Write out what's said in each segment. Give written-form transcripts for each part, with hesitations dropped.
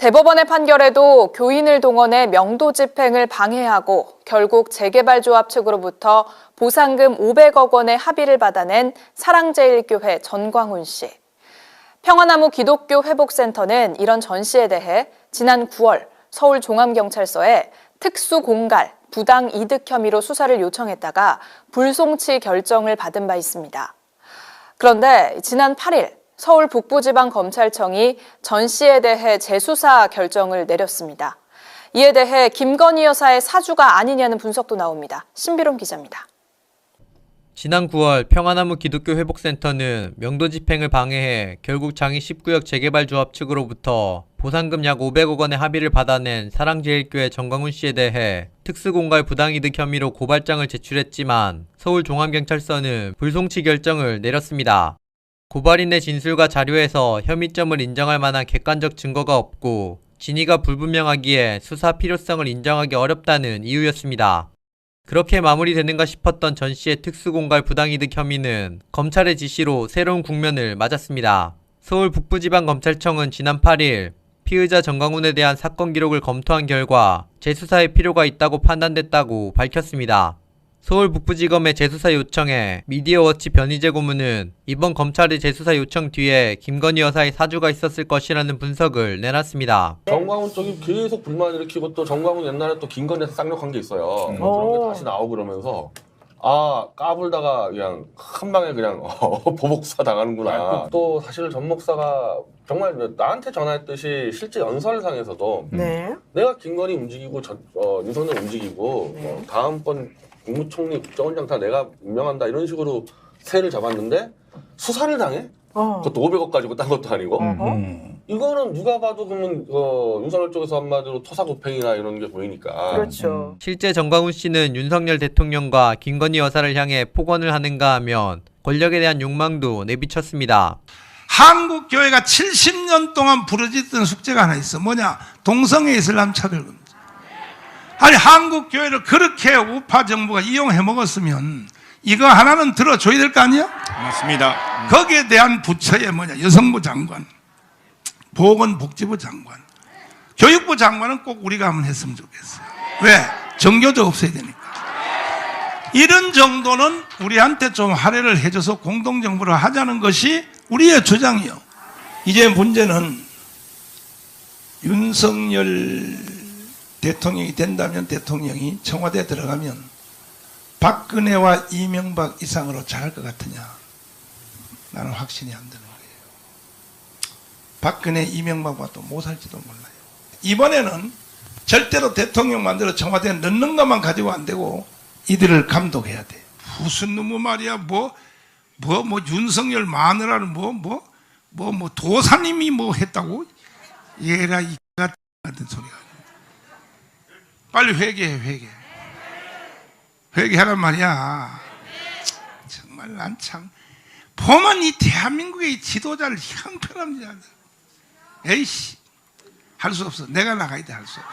대법원의 판결에도 교인을 동원해 명도 집행을 방해하고 결국 재개발조합 측으로부터 보상금 500억 원의 합의를 받아낸 사랑제일교회 전광훈 씨. 평화나무 기독교 회복센터는 이런 전 씨에 대해 지난 9월 서울종암경찰서에 특수공갈, 부당이득 혐의로 수사를 요청했다가 불송치 결정을 받은 바 있습니다. 그런데 지난 8일 서울 북부지방검찰청이 전 씨에 대해 재수사 결정을 내렸습니다. 이에 대해 김건희 여사의 사주가 아니냐는 분석도 나옵니다. 신비롬 기자입니다. 지난 9월 평화나무 기독교 회복센터는 명도 집행을 방해해 결국 장이 19역 재개발조합 측으로부터 보상금 약 500억 원의 합의를 받아낸 사랑제일교회 전광훈 씨에 대해 특수공갈 부당이득 혐의로 고발장을 제출했지만 서울종암경찰서는 불송치 결정을 내렸습니다. 고발인의 진술과 자료에서 혐의점을 인정할 만한 객관적 증거가 없고 진위가 불분명하기에 수사 필요성을 인정하기 어렵다는 이유였습니다. 그렇게 마무리되는가 싶었던 전 씨의 특수공갈 부당이득 혐의는 검찰의 지시로 새로운 국면을 맞았습니다. 서울 북부지방검찰청은 지난 8일 피의자 전광훈에 대한 사건 기록을 검토한 결과 재수사의 필요가 있다고 판단됐다고 밝혔습니다. 서울 북부지검의 재수사 요청에 미디어워치 변희재 고문은 이번 검찰의 재수사 요청 뒤에 김건희 여사의 사주가 있었을 것이라는 분석을 내놨습니다. 전광훈 쪽이 계속 불만 일으키고 또 전광훈 옛날에 또 김건희에서 쌍욕한 게 있어요. 그런 게 다시 나오고 그러면서 까불다가 그냥 한 방에 그냥 보복사 당하는구나. 또 사실 전 목사가 정말 나한테 전화했듯이 실제 연설상에서도 내가 김건희 움직이고 윤석열 움직이고 다음번 국무총리 국정원장 다 내가 임명한다 이런 식으로 세를 잡았는데 수사를 당해? 그것도 500억 가지고 딴 것도 아니고 이거는 누가 봐도 그러면 윤석열 쪽에서 한마디로 토사구팽이나 이런 게 보이니까. 그렇죠. 실제 전광훈 씨는 윤석열 대통령과 김건희 여사를 향해 폭언을 하는가 하면 권력에 대한 욕망도 내비쳤습니다. 한국 교회가 70년 동안 부르짖던 숙제가 하나 있어. 뭐냐? 동성애 이슬람 차별금. 아니 한국 교회를 그렇게 우파 정부가 이용해 먹었으면 이거 하나는 들어줘야 될 거 아니야? 맞습니다. 거기에 대한 부처에 뭐냐? 여성부 장관, 보건복지부 장관, 교육부 장관은 꼭 우리가 한번 했으면 좋겠어요. 왜? 정교조 없어야 되니까. 이런 정도는 우리한테 좀 할애를 해줘서 공동정부를 하자는 것이 우리의 주장이요. 이제 문제는 윤석열 대통령이 된다면 대통령이 청와대에 들어가면 박근혜와 이명박 이상으로 잘할 것 같으냐? 나는 확신이 안 드는 거예요. 박근혜, 이명박과 또 못할지도 몰라요. 이번에는 절대로 대통령 만들어 청와대에 넣는 것만 가지고 안 되고 이들을 감독해야 돼. 무슨 놈의 말이야? 윤석열 마누라는 도사님이 했다고? 얘라 이 같은 소리가. 빨리 회개해. 회개하란 말이야. 정말 난 참 보면 이 대한민국의 지도자를 형편합니다. 에이씨, 할 수 없어. 내가 나가야 돼. 할 수 없어.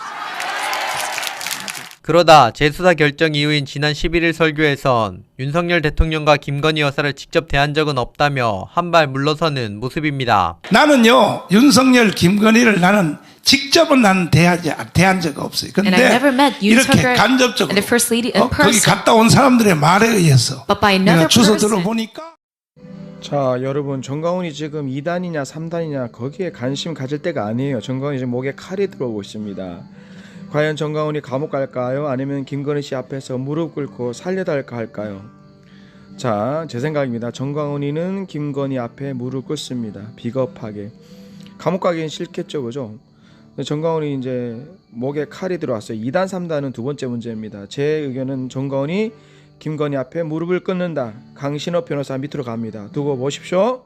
그러다 재수사 결정 이후인 지난 11일 설교에선 윤석열 대통령과 김건희 여사를 직접 대한 적은 없다며 한 발 물러서는 모습입니다. 나는요, 윤석열, 김건희를 나는 직접은 나는 대한 적 없어요. 근데 이렇게 간접적으로 거기 갔다 온 사람들의 말에 의해서 내가 주소 들어보니까. 자, 여러분, 전광훈이 지금 2단이냐 3단이냐 거기에 관심 가질 때가 아니에요. 전광훈이 지금 목에 칼이 들어오고 있습니다. 과연 전광훈이 감옥 갈까요? 아니면 김건희 씨 앞에서 무릎 꿇고 살려달까 할까요? 자, 제 생각입니다. 전광훈이는 김건희 앞에 무릎 꿇습니다. 비겁하게. 감옥 가기는 싫겠죠, 그죠? 전광훈이 이제 목에 칼이 들어왔어요. 2단, 3단은 두 번째 문제입니다. 제 의견은 전광훈이 김건희 앞에 무릎을 꿇는다. 강신업 변호사 밑으로 갑니다. 두고 보십시오.